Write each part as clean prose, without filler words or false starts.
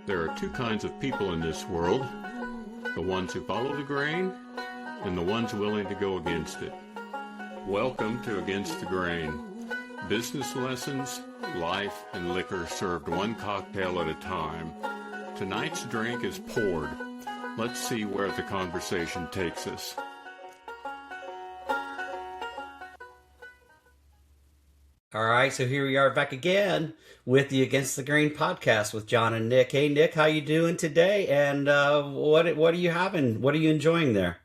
There are two kinds of people in this world, the ones who follow the grain and the ones willing to go against it. Welcome to Against the Grain. Business lessons, life, and liquor served one cocktail at a time. Tonight's drink is poured. Let's see where the conversation takes us. All right, so here we are back again with the Against the Grain podcast with Jon and Nic. Hey, Nic, how you doing today? And what are you having? What are you enjoying there?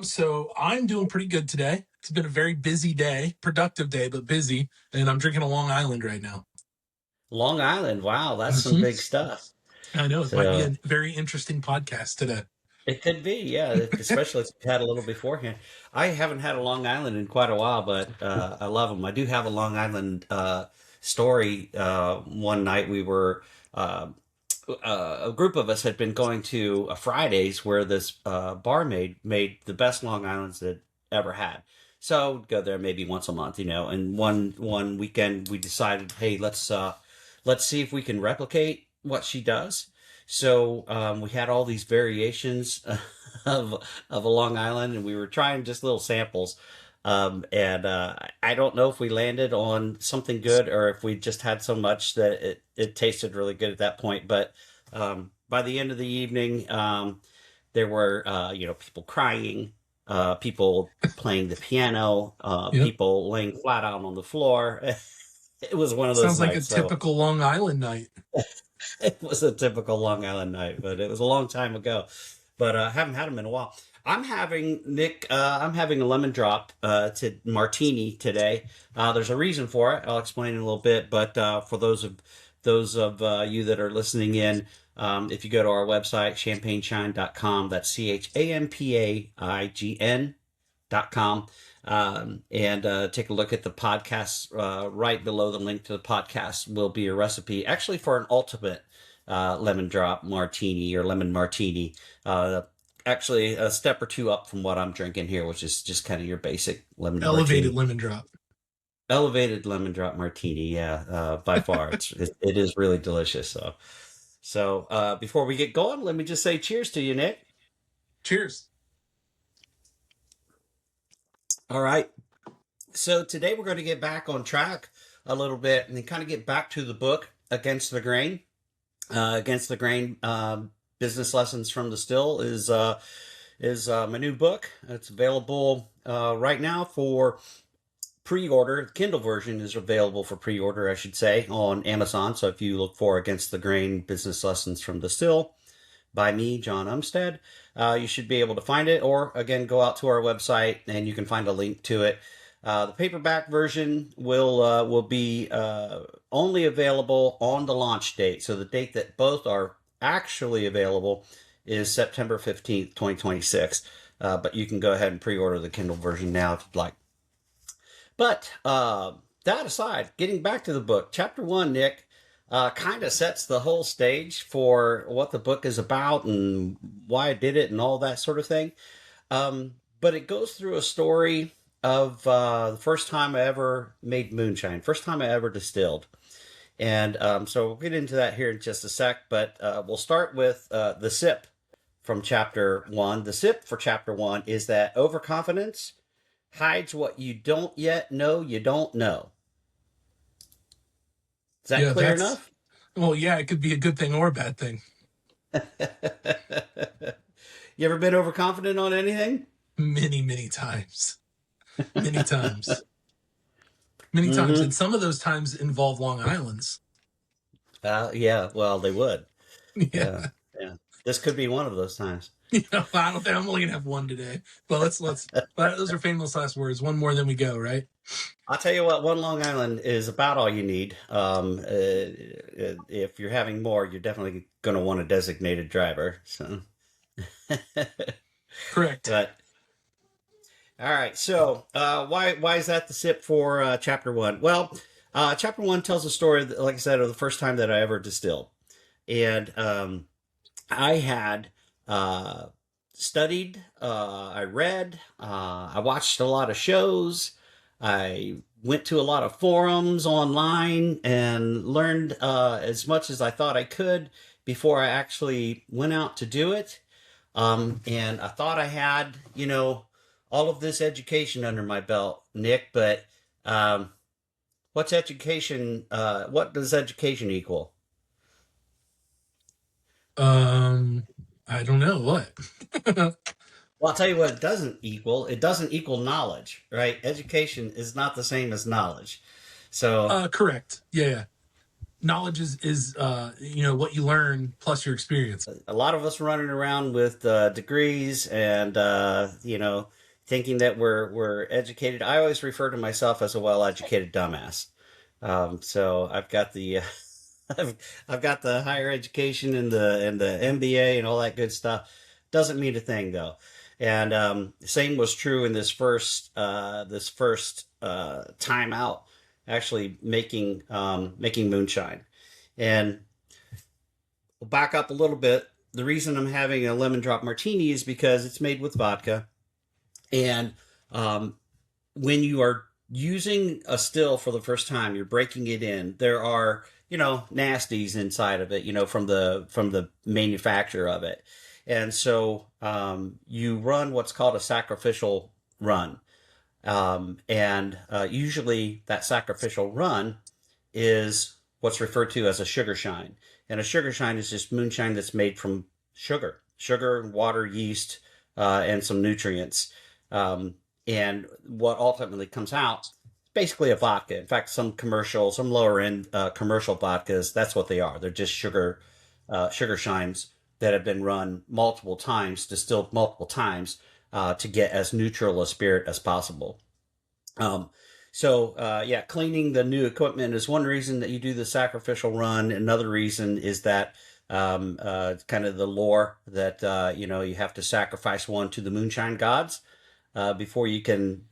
So I'm doing pretty good today. It's been a very busy day, productive day, but busy. And I'm drinking a Long Island right now. Long Island, wow, that's some big stuff. I know it might be a very interesting podcast today. It could be, yeah, especially if you had a little beforehand. I haven't had a Long Island in quite a while, but I love them. I do have a Long Island story. One night we were, a group of us had been going to a Fridays where this barmaid made the best Long Islands that ever had. So we'd go there maybe once a month, and one weekend we decided, hey, let's see if we can replicate what she does. So we had all these variations of a Long Island, and we were trying just little samples. And I don't know if we landed on something good or if we just had so much that it tasted really good at that point. But by the end of the evening, there were people crying, people playing the piano, people laying flat out on the floor. It was one of those Sounds like nights, a typical Long Island night. It was a typical Long Island night, but it was a long time ago. But I haven't had them in a while. I'm having, Nic, I'm having a lemon drop to martini today. There's a reason for it. I'll explain in a little bit. But for those of you that are listening in, if you go to our website, champagneshine.com, that's CHAMPAIGN.com. And take a look at the podcast. Right below the link to the podcast will be a recipe, actually, for an ultimate lemon drop martini or lemon martini. Actually, a step or two up from what I'm drinking here, which is just kind of your basic elevated lemon drop. Elevated lemon drop martini, yeah, by far. It is really delicious. So before we get going, let me just say cheers to you, Nic. Cheers. All right. So today we're going to get back on track a little bit and then kind of get back to the book Against the Grain. Against the Grain, Business Lessons from the Still is my new book. It's available right now for pre-order. The Kindle version is available for pre-order, I should say, on Amazon. So if you look for Against the Grain, Business Lessons from the Still by me, Jon Umstead, you should be able to find it, or again, go out to our website and you can find a link to it. The paperback version will be only available on the launch date. So the date that both are actually available is September 15th, 2026. But you can go ahead and pre-order the Kindle version now if you'd like. But that aside, getting back to the book, chapter 1, Nic, kind of sets the whole stage for what the book is about and why I did it and all that sort of thing. But it goes through a story of the first time I ever made moonshine, first time I ever distilled. And so we'll get into that here in just a sec, but we'll start with the sip from chapter 1. The sip for chapter 1 is that overconfidence hides what you don't yet know you don't know. Is that clear enough? Well, yeah, it could be a good thing or a bad thing. You ever been overconfident on anything? Many, many times. Many times. Many times. And some of those times involve Long Islands. Yeah, well, they would. Yeah. This could be one of those times. I don't think I'm only gonna have one today. But let's. Those are famous last words. One more, then we go. Right. I'll tell you what. One Long Island is about all you need. If you're having more, you're definitely going to want a designated driver. So. Correct. But all right. So why is that the sip for chapter 1? Well, chapter 1 tells a story, like I said, of the first time that I ever distilled, and I had. Studied, I read, I watched a lot of shows, I went to a lot of forums online and learned as much as I thought I could before I actually went out to do it. And I thought I had, all of this education under my belt, Nick, but um, what's education? What does education equal? Um, I don't know what. Well, I'll tell you what it doesn't equal. It doesn't equal knowledge, right? Education is not the same as knowledge. So Correct. Yeah, yeah. Knowledge is what you learn plus your experience. a lot of us running around with degrees and thinking that we're educated. I always refer to myself as a well-educated dumbass. So I've got the I've got the higher education and the MBA and all that good stuff. Doesn't mean a thing though. And same was true in this first time out, actually making moonshine. And we'll back up a little bit. The reason I'm having a lemon drop martini is because it's made with vodka. And um, when you are using a still for the first time, you're breaking it in. There are nasties inside of it, from the manufacturer of it, and so you run what's called a sacrificial run, and usually that sacrificial run is what's referred to as a sugar shine. And a sugar shine is just moonshine that's made from sugar, water, yeast, and some nutrients. Um, and what ultimately comes out is basically a vodka. In fact, some lower end commercial vodkas, that's what they are. They're just sugar shines that have been run multiple times, distilled multiple times, to get as neutral a spirit as possible. Um, so cleaning the new equipment is one reason that you do the sacrificial run. Another reason is that kind of the lore that you have to sacrifice one to the moonshine gods before you can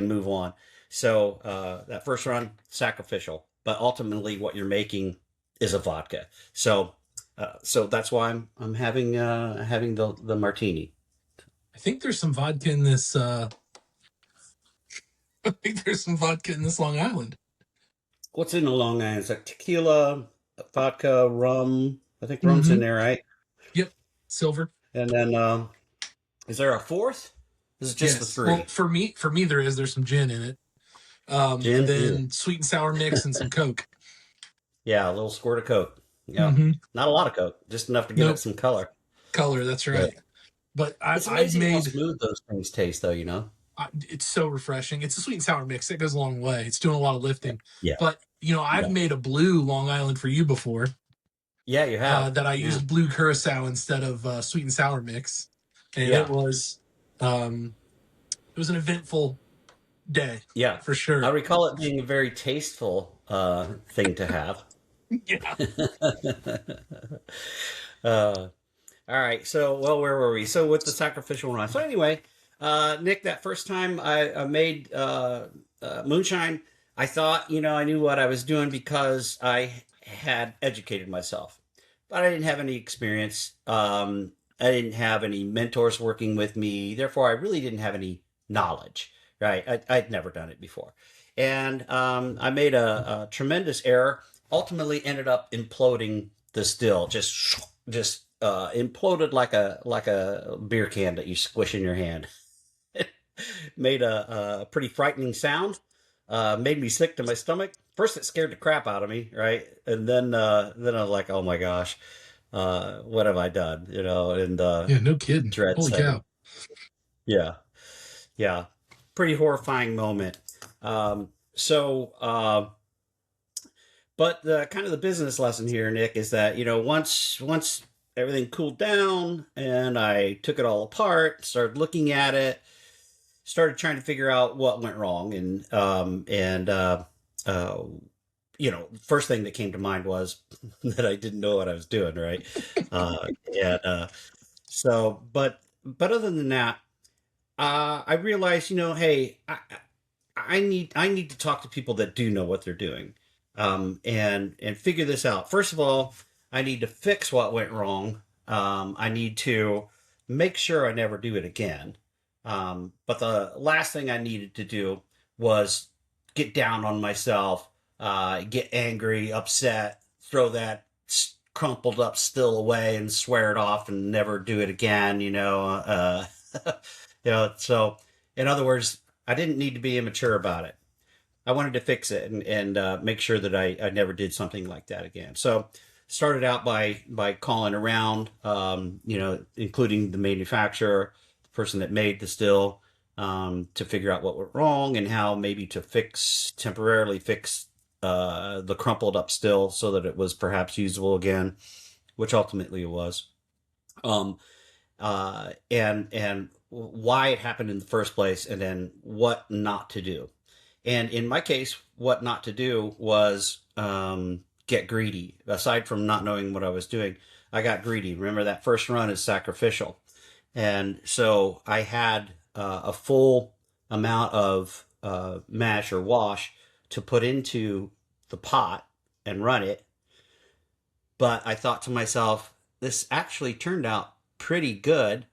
move on. So that first run, sacrificial, but ultimately what you're making is a vodka. So that's why I'm having the martini. I think there's some vodka in this. I think there's some vodka in this Long Island. What's in the Long Island? It's like tequila, vodka, rum. I think rum's in Mm-hmm. there, right? Yep. Silver. And then is there a fourth? This is just the Yes. Well, three. for me, there's some gin in it. And Gin? Ugh. then sweet and sour mix and some Coke. Yeah, a little squirt of Coke. Yeah. Mm-hmm. Not a lot of Coke, just enough to give it Nope. some color. Color. That's But right. But it's I've amazing how made smooth those things taste, though. it's so refreshing. It's a sweet and sour mix. It goes a long way. It's doing a lot of lifting. Yeah. But I've Yeah. made a blue Long Island for you before. Yeah, you have. That I Yeah. used blue curacao instead of sweet and sour mix, and Yeah. it was an eventful day Yeah. for I sure. recall it being a very tasteful thing to have. Yeah. uh, all right. So, well, where were we? So, with the sacrificial run. So, anyway, Nick, that first time I made moonshine, I thought, I knew what I was doing because I had educated myself, but I didn't have any experience. I didn't have any mentors working with me. Therefore, I really didn't have any knowledge, right? I'd never done it before. And I made a tremendous error. Ultimately, ended up imploding the still, just imploded like a beer can that you squish in your hand. Made a pretty frightening sound. Made me sick to my stomach. First, it scared the crap out of me, right? And then I was like, "Oh my gosh, what have I done?" And Yeah. No kidding. dread Holy setting. cow. Yeah, yeah, pretty horrifying moment. But the kind of the business lesson here, Nick, is that once everything cooled down and I took it all apart, started looking at it, started trying to figure out what went wrong, uh, first thing that came to mind was that I didn't know what I was doing, right? And but other than that, I realized, hey, I need to talk to people that do know what they're doing, and figure this out. First of all, I need to fix what went wrong. I need to make sure I never do it again. But the last thing I needed to do was get down on myself, get angry, upset, throw that crumpled up still away and swear it off and never do it again, so in other words, I didn't need to be immature about it. I wanted to fix it and make sure that I never did something like that again. So started out by calling around, including the manufacturer, the person that made the still, to figure out what went wrong and how maybe to temporarily fix the crumpled up still so that it was perhaps usable again, which ultimately it was. Um, and why it happened in the first place, and then what not to do. And in my case, what not to do was get greedy. Aside from not knowing what I was doing, I got greedy. Remember, that first run is sacrificial. And so I had a full amount of mash or wash to put into the pot and run it. But I thought to myself, this actually turned out pretty good.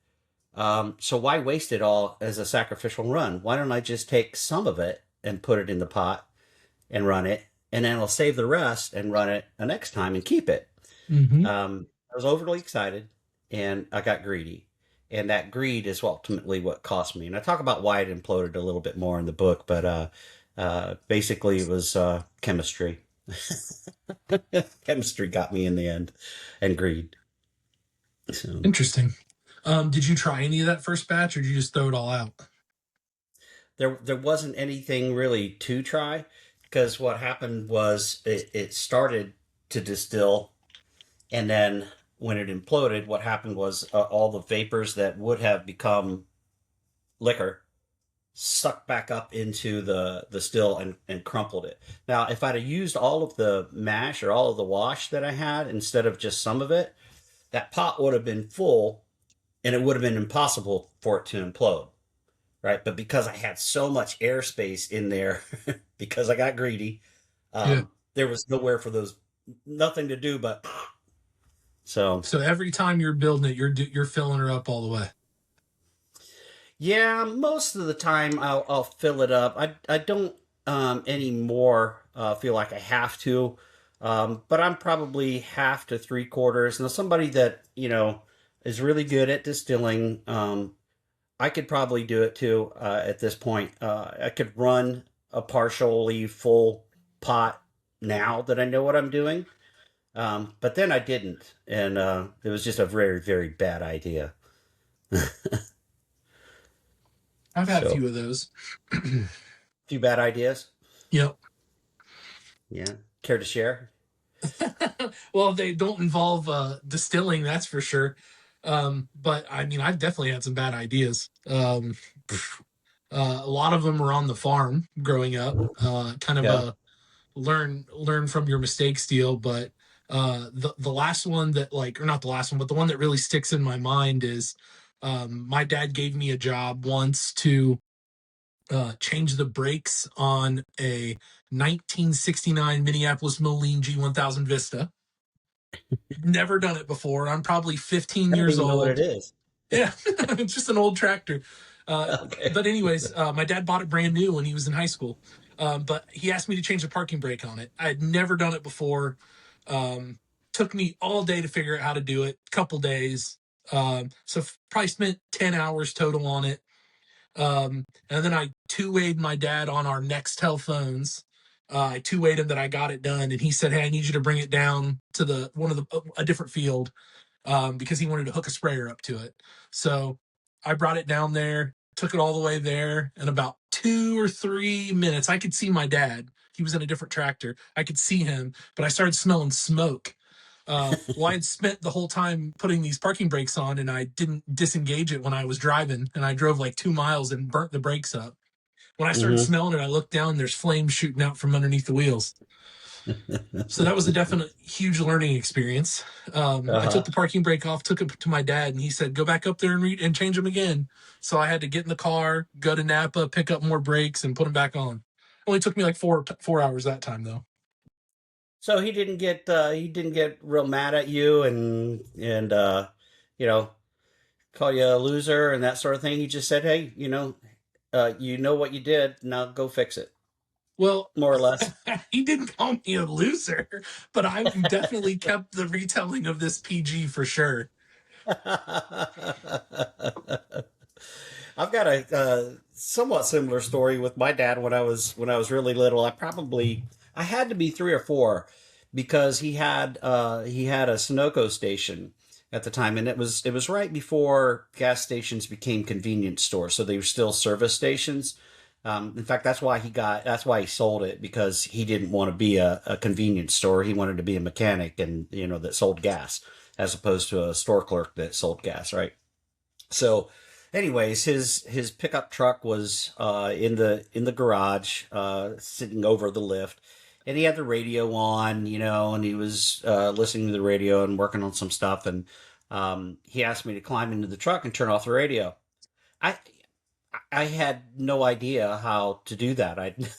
So why waste it all as a sacrificial run? Why don't I just take some of it and put it in the pot and run it, and then I'll save the rest and run it the next time and keep it. Mm-hmm. I was overly excited and I got greedy. And that greed is ultimately what cost me. And I talk about why it imploded a little bit more in the book, but basically it was chemistry. Chemistry got me in the end, and greed. So Interesting. Did you try any of that first batch, or did you just throw it all out? there wasn't anything really to try, because what happened was it started to distill, and then when it imploded, what happened was all the vapors that would have become liquor sucked back up into the still and crumpled it. Now, if I'd have used all of the mash or all of the wash that I had instead of just some of it, that pot would have been full and it would have been impossible for it to implode, right? But because I had so much airspace in there, because I got greedy, Yeah. there was nowhere for those, nothing to do but so. So every time you're building it, you're filling her up all the way. Yeah, most of the time I'll fill it up. I don't anymore feel like I have to, but I'm probably half to three quarters. Now, somebody that is really good at distilling, I could probably do it too. At this point, I could run a partially full pot now that I know what I'm doing. But then I didn't, and it was just a very, very bad idea. I've had a So, few of those. few bad ideas. Yep. Yeah. Care to share? Well, they don't involve distilling, that's for sure. But I mean, I've definitely had some bad ideas. A lot of them were on the farm growing up. Kind of Yeah. a learn from your mistakes deal. But the last one that, like, or not the last one, but the one that really sticks in my mind is my dad gave me a job once to change the brakes on a 1969 Minneapolis Moline G1000 Vista. Never done it before. I'm probably 15 I don't years even know what it old. is. Yeah, it's just an old tractor. Okay. But anyways, my dad bought it brand new when he was in high school. But he asked me to change the parking brake on it. I had never done it before. Um, Took me all day to figure out how to do it. Couple days. So probably spent 10 hours total on it. And then I two-wayed my dad on our Nextel phones. I two-wayed him that I got it done, and he said, "Hey, I need you to bring it down to a different field," because he wanted to hook a sprayer up to it. So I brought it down there, took it all the way there, and about 2 or 3 minutes, I could see my dad. He was in a different tractor. I could see him, but I started smelling smoke. Well, I'd spent the whole time putting these parking brakes on, and I didn't disengage it when I was driving, and I drove like 2 miles and burnt the brakes up. When I started Hmm. smelling it, I looked down, there's flames shooting out from underneath the wheels. So that was a definite huge learning experience. I took Uh-huh. the parking brake off, took it to my dad, and he said, "Go back up there and change them again." So I had to get in the car, go to Napa, pick up more brakes, and put them back on. Only took me like 4 hours that time though. So he didn't get real mad at you and you know call you a loser and that sort of thing. He just said, "Hey, you know what you did. Now go fix it." Well, more or less. he didn't call me a loser, but I definitely kept the retelling of this PG for sure. I've got a somewhat similar story with my dad when I was really little. I had to be 3 or 4 because he had a Sunoco station at the time, and it was right before gas stations became convenience stores, so they were still service stations. In fact, that's why he sold it, because he didn't want to be a convenience store. He wanted to be a mechanic, and that sold gas, as opposed to a store clerk that sold gas, right? So, anyways, his pickup truck was in the garage, sitting over the lift, and he had the radio on, and he was listening to the radio and working on some stuff, and he asked me to climb into the truck and turn off the radio. I I had no idea how to do that. I'd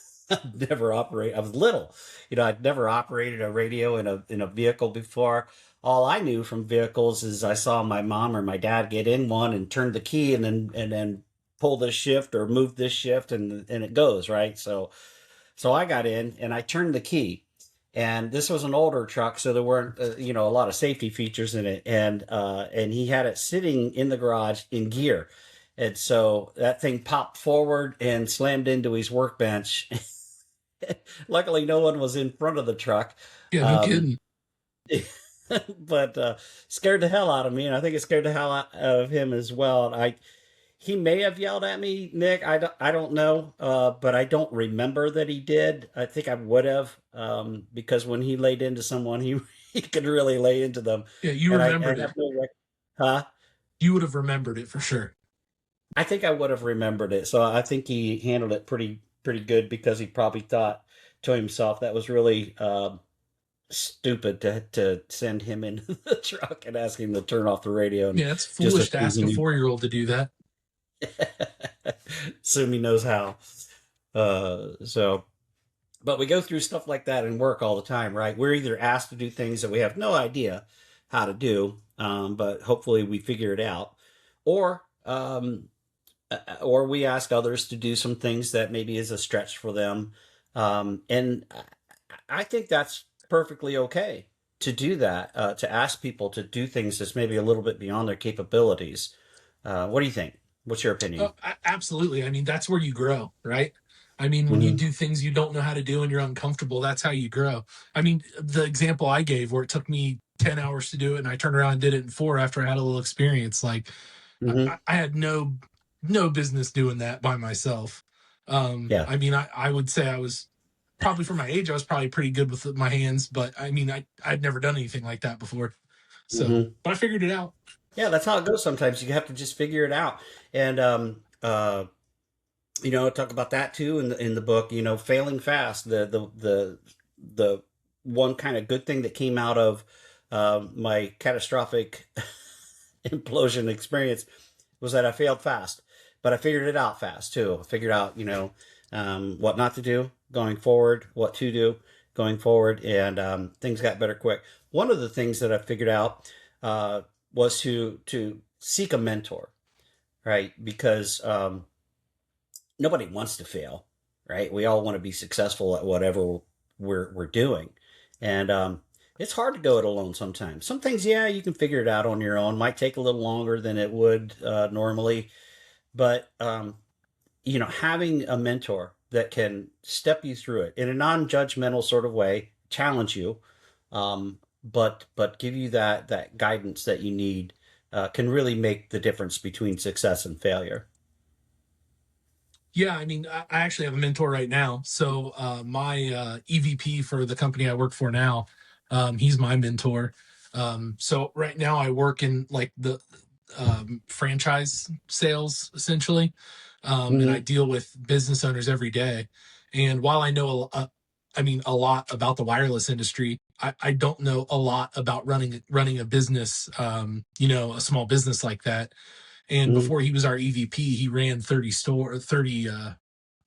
never operate. I was little, I'd never operated a radio in a vehicle before. All I knew from vehicles is I saw my mom or my dad get in one and turn the key, and then pull this shift or move this shift, and it goes right. So I got in and I turned the key, and this was an older truck, so there weren't a lot of safety features in it, and he had it sitting in the garage in gear, and so that thing popped forward and slammed into his workbench. Luckily, no one was in front of the truck. Yeah, no Um, kidding. but scared the hell out of me, and I think it scared the hell out of him as well. He may have yelled at me, Nick. I don't know, but I don't remember that he did. I think I would have, because when he laid into someone, he could really lay into them, Yeah, you and I remembered it. have no huh? You would have remembered it for sure. I think I would have remembered it. So I think he handled it pretty good, because he probably thought to himself that was really stupid to send him into the truck and ask him to turn off the radio and Yeah, it's just foolish to ask a 4-year-old to do that. assume he knows how. So, but we go through stuff like that in work all the time, right? We're either asked to do things that we have no idea how to do, but hopefully we figure it out, or or we ask others to do some things that maybe is a stretch for them, and I think that's perfectly okay to do that, to ask people to do things that's maybe a little bit beyond their capabilities. What do you think? What's your opinion? Oh, absolutely. I mean, that's where you grow, right? I mean, when you Hmm. do things you don't know how to do and you're uncomfortable, that's how you grow. I mean, the example I gave where it took me 10 hours to do it and I turned around and did it in 4 after I had a little experience, like Hmm. I had no business doing that by myself. Yeah. I mean, I would say I was probably, for my age, I was probably pretty good with my hands, but I mean, I'd never done anything like that before. So, Hmm. but I figured it out. Yeah, that's how it goes sometimes. You have to just figure it out. And talk about that too in the book, failing fast. The one kind of good thing that came out of my catastrophic implosion experience was that I failed fast, but I figured it out fast too. I figured out, what not to do going forward, what to do going forward, and things got better quick. One of the things that I figured out was to seek a mentor, right? Because nobody wants to fail, right? We all want to be successful at whatever we're doing, and it's hard to go it alone sometimes. Some things, yeah, you can figure it out on your own. Might take a little longer than it would normally, but having a mentor that can step you through it in a non-judgmental sort of way, challenge you, but give you that guidance that you need, can really make the difference between success and failure. Yeah, I mean, I actually have a mentor right now. So my EVP for the company I work for now, he's my mentor. So right now I work in like the franchise sales essentially, and I Hmm. deal with business owners every day. And while I know I mean a lot about the wireless industry, I don't know a lot about running a business, a small business like that. And Hmm. before he was our EVP, he ran 30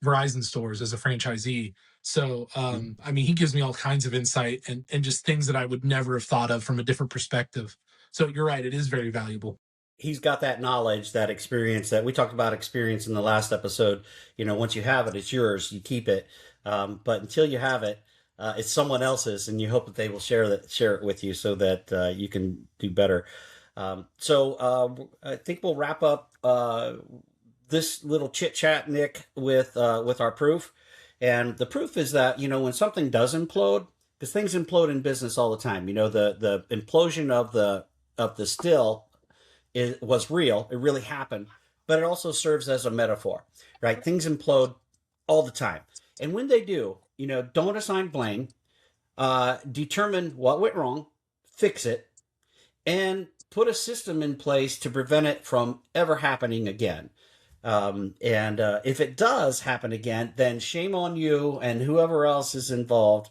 Verizon stores as a franchisee. So, I mean, he gives me all kinds of insight and just things that I would never have thought of from a different perspective. So you're right. It is very valuable. He's got that knowledge, that experience that we talked about experience in the last episode. Once you have it, it's yours. You keep it. But until you have it, it's someone else's, and you hope that they will share it with you so that you can do better. I think we'll wrap up this little chit chat, Nick, with our proof. And the proof is that, when something does implode, because things implode in business all the time. The implosion of the still was real. It really happened, but it also serves as a metaphor, right? Things implode all the time. And when they do, don't assign blame, determine what went wrong, fix it, and put a system in place to prevent it from ever happening again. And if it does happen again, then shame on you and whoever else is involved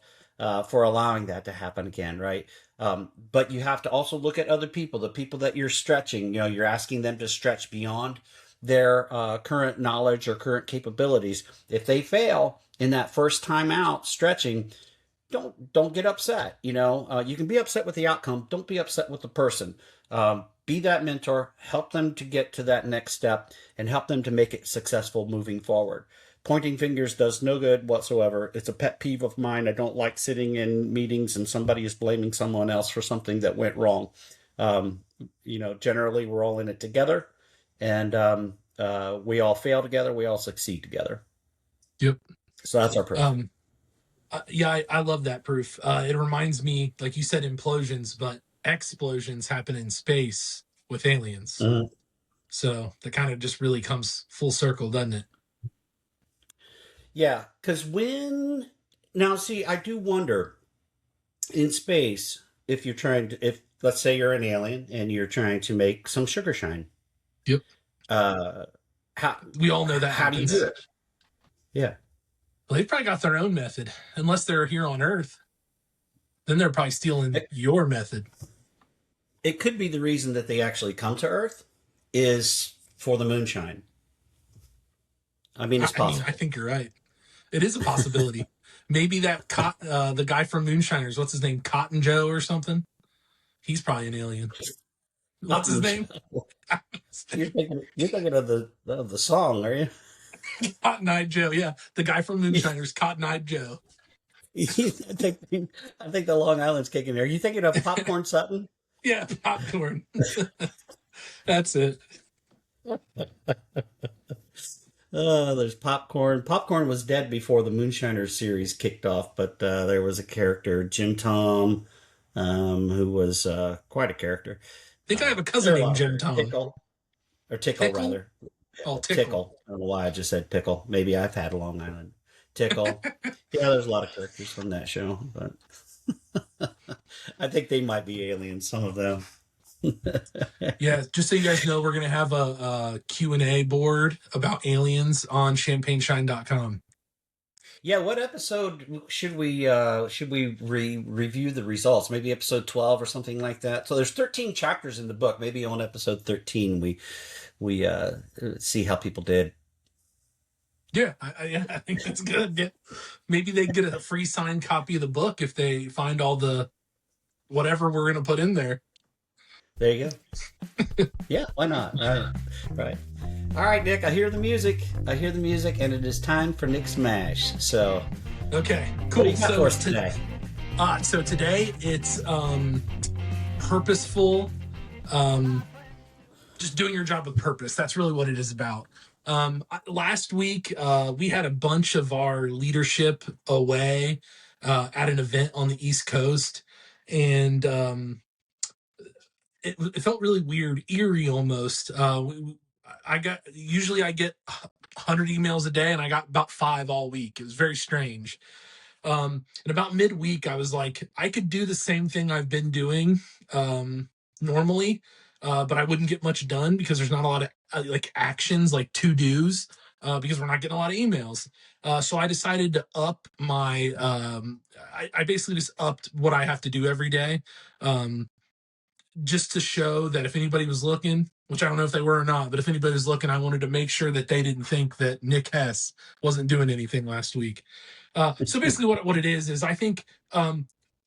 for allowing that to happen again, right? But you have to also look at other people, the people that you're stretching. You're asking them to stretch beyond their current knowledge or current capabilities. If they fail in that first time out stretching, don't get upset. You can be upset with the outcome. Don't be upset with the person. Be that mentor, help them to get to that next step, and help them to make it successful moving forward. Pointing fingers does no good whatsoever. It's a pet peeve of mine. I don't like sitting in meetings and somebody is blaming someone else for something that went wrong. Generally we're all in it together, and we all fail together. We all succeed together. Yep. So that's our proof. I love that proof. It reminds me, like you said, implosions, but explosions happen in space with aliens. Mm-hmm. So that kind of just really comes full circle, doesn't it? Yeah, because I do wonder in space if let's say you're an alien and you're trying to make some sugar shine. Yep. We all know that. How happens. do you do it? Yeah. Well, they've probably got their own method, unless they're here on Earth. Then they're probably stealing your method. It could be the reason that they actually come to Earth is for the moonshine. I mean, it's possible. I think you're right. It is a possibility. Maybe that the guy from Moonshiners, what's his name? Cotton Joe or something? He's probably an alien. What's his name? You're thinking of the song, are you? Cotton Eye Joe, yeah. The guy from Moonshiners, Cotton Eye Joe. I think the Long Island's kicking there. Are you thinking of Popcorn Sutton? Yeah, Popcorn. That's it. There's Popcorn. Popcorn was dead before the Moonshiners series kicked off, but there was a character, Jim Tom, who was quite a character. I think I have a cousin named Jim Tom. Tickle, rather. Oh, Tickle. I don't know why I just said Pickle. Maybe I've had Long Island. Tickle. Yeah, there's a lot of characters from that show, but I think they might be aliens, some of them. Yeah, just so you guys know, we're going to have a Q&A board about aliens on champagneshine.com. Yeah, what episode should we review the results? Maybe episode 12 or something like that. So there's 13 chapters in the book. Maybe on episode 13 we see how people did. Yeah, I think that's good. Yeah. Maybe they get a free signed copy of the book if they find all the whatever we're going to put in there. There you go. Yeah, why not? Right. All right, Nick, I hear the music, and it is time for Nick's Smash. So, okay, cool. What do you got for us today? So today it's purposeful, just doing your job with purpose. That's really what it is about. Last week, we had a bunch of our leadership away at an event on the East Coast, and it felt really weird, eerie almost. I get 100 emails a day, and I got about 5 all week. It was very strange. And about midweek, I was like, I could do the same thing I've been doing normally, but I wouldn't get much done because there's not a lot of actions, like to-dos, because we're not getting a lot of emails. So I decided to up my, I basically just upped what I have to do every day, just to show that if anybody was looking, which I don't know if they were or not, but if anybody was looking, I wanted to make sure that they didn't think that Nick Hess wasn't doing anything last week. So basically what it is I think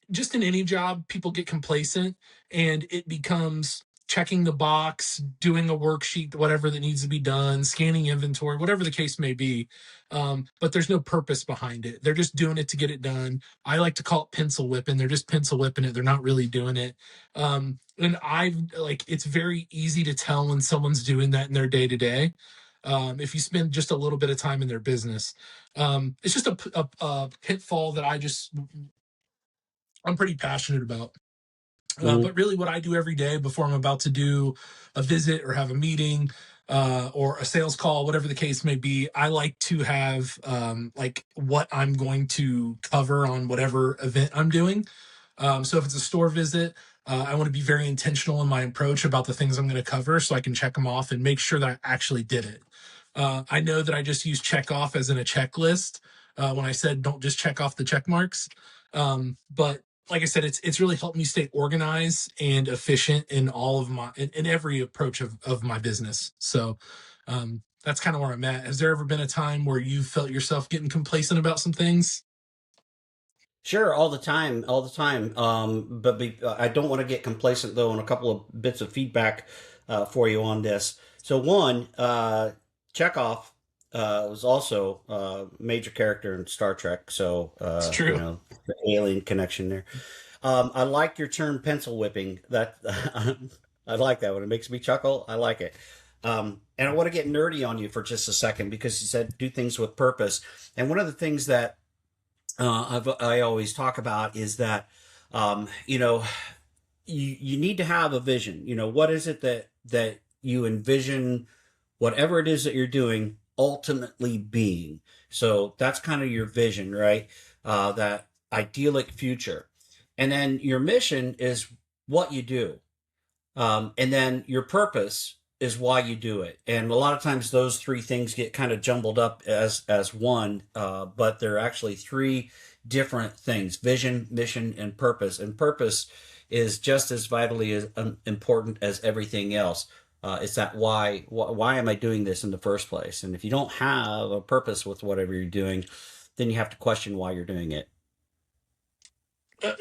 just in any job, people get complacent and it becomes checking the box, doing a worksheet, whatever that needs to be done, scanning inventory, whatever the case may be. But there's no purpose behind it. They're just doing it to get it done. I like to call it pencil whipping. They're just pencil whipping it. They're not really doing it. And it's very easy to tell when someone's doing that in their day to day. If you spend just a little bit of time in their business, it's just a pitfall that I'm pretty passionate about. But really what I do every day before I'm about to do a visit or have a meeting or a sales call, whatever the case may be, I like to have what I'm going to cover on whatever event I'm doing. So if it's a store visit, I want to be very intentional in my approach about the things I'm going to cover so I can check them off and make sure that I actually did it. I know that I just use check off as in a checklist when I said don't just check off the check marks. But like I said, it's really helped me stay organized and efficient in all of in every approach of my business. So that's kind of where I'm at. Has there ever been a time where you felt yourself getting complacent about some things? Sure, all the time, all the time. I don't want to get complacent though, on a couple of bits of feedback for you on this. So one, Chekhov was also a major character in Star Trek, so It's true. the alien connection there. I like your term pencil whipping. That I like that one. It makes me chuckle. I like it. And I want to get nerdy on you for just a second because you said do things with purpose. And one of the things that I always talk about is that you need to have a vision. What is it that you envision whatever it is that you're doing ultimately being? So that's kind of your vision, right? That idyllic future. And then your mission is what you do. And then your purpose is why you do it. And a lot of times those three things get kind of jumbled up as one, but they're actually three different things: vision, mission, and purpose. And purpose is just as vitally as important as everything else. It's that why am I doing this in the first place? And if you don't have a purpose with whatever you're doing, then you have to question why you're doing it.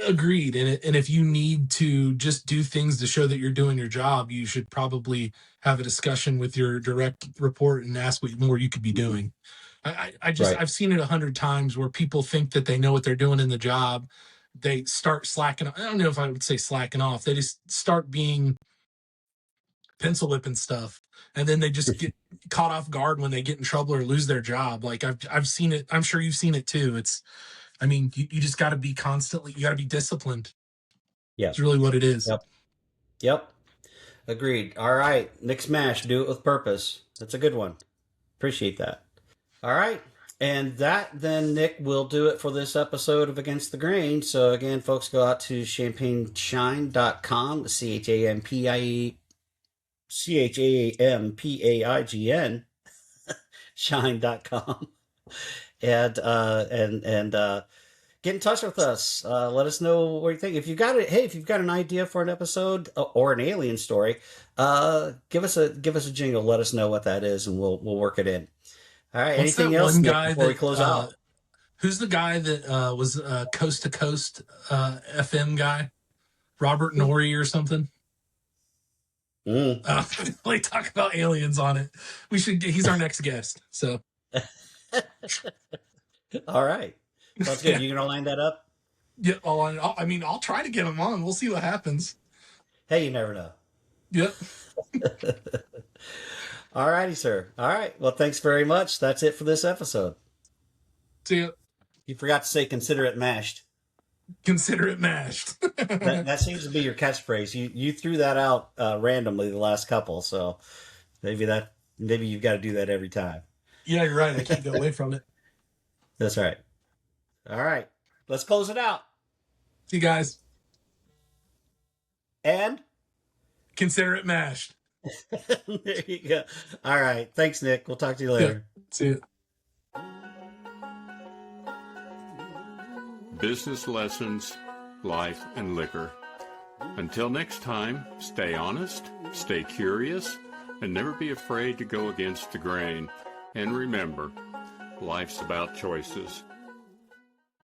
Agreed. And if you need to just do things to show that you're doing your job, you should probably have a discussion with your direct report and ask what more you could be doing. Right. I've seen it 100 times where people think that they know what they're doing in the job. They start slacking. I don't know if I would say slacking off. They just start being pencil whipping stuff. And then they just get caught off guard when they get in trouble or lose their job. Like I've seen it. I'm sure you've seen it too. You just got to be you got to be disciplined. Yeah. It's really what it is. Yep. Yep. Agreed. All right. Nick Smash, do it with purpose. That's a good one. Appreciate that. All right. And that then, Nick, will do it for this episode of Against the Grain. So again, folks, go out to champagnechampaign.com, CHAMPAIGN, shine.com. And get in touch with us. Let us know what you think. If you've got if you've got an idea for an episode or an alien story, give us a jingle. Let us know what that is, and we'll work it in. All right. What's Anything that else one Nick, guy before we that close out? who's the guy that was coast to coast FM guy? Robert Norrie or something? Like talk about aliens on it. He's our next guest. So All right. Sounds good. Yeah. You gonna line that up? Yeah, I'll try to get him on. We'll see what happens. Hey, you never know. Yep. All righty, sir. All right. Well, thanks very much. That's it for this episode. See ya. You forgot to say "consider it mashed." Consider it mashed. That seems to be your catchphrase. You threw that out randomly the last couple, so maybe you've got to do that every time. Yeah, you're right. I can't go away from it. That's right. All right. Let's close it out. See you guys. And Consider it mashed. there you go. All right. Thanks, Nick. We'll talk to you later. Yeah. See you. Business lessons, life, and liquor. Until next time, stay honest, stay curious, and never be afraid to go against the grain. And remember, life's about choices.